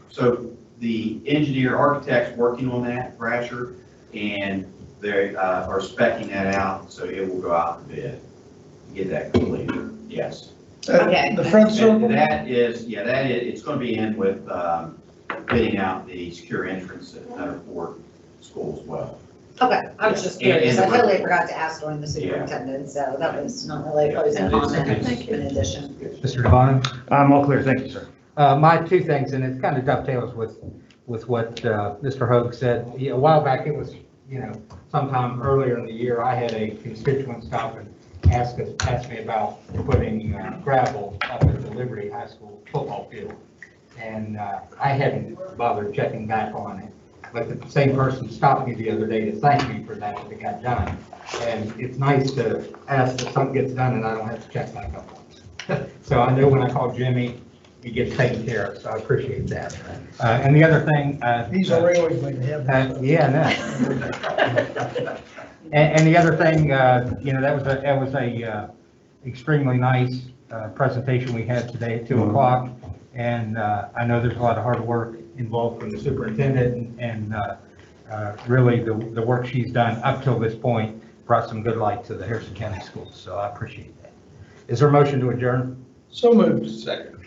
so the engineer, architect's working on that, Brasher, and they are speccing that out, so it will go out to bid, get that completed, yes. Okay. The front circle? And that is, it's going to be in with bidding out the secure entrance at Netherport School as well. Okay, I was just curious, I totally forgot to ask during the superintendent, so that was not really a closing comment in addition. Mr. Devon? I'm all clear, thank you, sir. My two things, and it kind of dovetails with what Mr. Hoag said. A while back, it was, sometime earlier in the year, I had a constituent stop and ask me about putting gravel up at the Liberty High School football field. And I hadn't bothered checking back on it. But the same person stopped me the other day to thank me for that if it got done. And it's nice to ask if something gets done and I don't have to check back up on it. So I know when I call Jimmy, he gets taken care of, so I appreciate that. And the other thing. He's always like to have that. Yeah, no. And the other thing, that was a extremely nice presentation we had today at 2 o'clock. And I know there's a lot of hard work involved from the superintendent and Really, the work she's done up till this point brought some good light to the Harrison County schools, so I appreciate that. Is there a motion to adjourn? So moved. Second.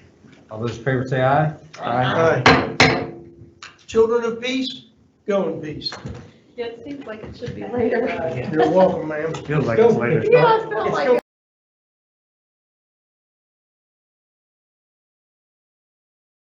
All those in favor say aye. Aye. Children of peace, go in peace. Yeah, it seems like it should be later. You're welcome, ma'am. Feels like it's later. Yeah, it feels like it.